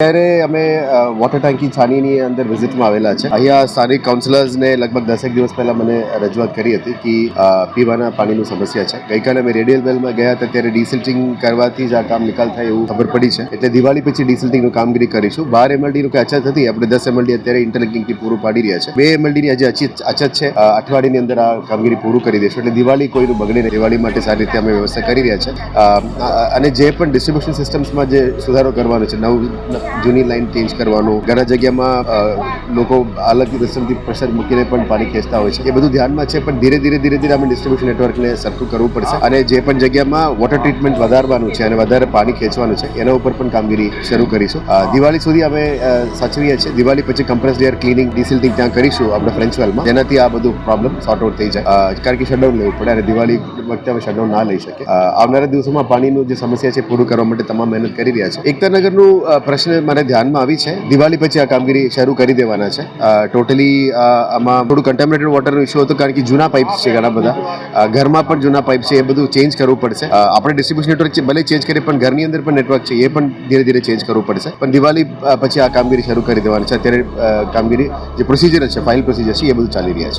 ત્યારે અમે વોટર ટાંકી છાનીની અંદર વિઝિટમાં આવેલા છે. અહીંયા સ્થાનિક કાઉન્સિલર્સને લગભગ 10 દિવસ પહેલા મને રજૂઆત કરી હતી કે પીવાના પાણીની સમસ્યા છે. ગઈકાલે અમે રેડિયલ વેલમાં ગયા હતા ત્યારે ડિસિલ્ટિંગ કરવાથી જ આ કામ નિકાલ થાય એવું ખબર પડી છે. એટલે દિવાળી પછી ડિસિલ્ટિંગનું કામગીરી કરીશું. 12 MLDનું કંઈ અછત હતી, આપણે 10 MLD અત્યારે ઇન્ટરલિંકિંગથી પૂરું પાડી રહ્યા છે. 2 MLDની હજી અછત છે, અઠવાડિયાની અંદર આ કામગીરી પૂરું કરી દઈશું. એટલે દિવાળી કોઈનું બગડે નહીં, દિવાળી માટે સારી રીતે અમે વ્યવસ્થા કરી રહ્યા છે. અને જે પણ ડિસ્ટ્રીબ્યુશન સિસ્ટમ્સમાં જે સુધારો કરવાનો છે, જૂની લાઈન ચેન્જ કરવાનું, ઘણા જગ્યામાં લોકો અલગ સિસ્ટમથી પ્રેશર મૂકીને પણ પાણી ખેંચતા હોય છે, એ બધું ધ્યાનમાં છે. પણ ધીરે અમે ડિસ્ટ્રીબ્યુશન નેટવર્કને સરખું કરવું પડશે અને જે પણ જગ્યામાં વોટર ટ્રીટમેન્ટ વધારવાનું છે અને વધારે પાણી ખેંચવાનું છે એના ઉપર પણ કામગીરી શરૂ કરીશું. દિવાળી સુધી અમે સાચવીએ છીએ. દિવાળી પછી કમ્પ્રેસ્ડ એર ક્લિનિંગ ડિસિલ્ટિંગ ત્યાં કરીશું આપણે ફ્રેન્ચ વેલમાં, જેનાથી આ બધું પ્રોબ્લેમ સોર્ટ આઉટ થઈ જાય. કારણ કે શટડાઉન લેવું પડે અને દિવાળી વખતે અમે શટડાઉન ના લઈ શકીએ. આવનારા દિવસોમાં પાણીનું જે સમસ્યા છે પૂરું કરવા માટે તમામ મહેનત કરી રહ્યા છે. એકતાનગરનું પ્રશ્ન મને ધ્યાનમાં આવી છે. દિવાળી પછી આ કામગીરી શરૂ કરી દેવાના છે. ટોટલી આમાં થોડું કન્ટેમિનેટેડ વોટરનો ઇશ્યુ હતો કારણ કે જૂના પાઇપ્સ છે ઘણા બધા, ઘરમાં પણ જૂના પાઇપ છે, એ બધું ચેન્જ કરવું પડશે. આપણે ડિસ્ટ્રીબ્યુશન નેટવર્ક છે ભલે ચેન્જ કરીએ પણ ઘરની અંદર પણ નેટવર્ક છે એ પણ ધીરે ચેન્જ કરવું પડશે. પણ દિવાળી પછી આ કામગીરી શરૂ કરી દેવાની છે. અત્યારે કામગીરી જે પ્રોસિજર છે, ફાઇલ પ્રોસિજર છે, એ બધું ચાલી રહ્યા છે.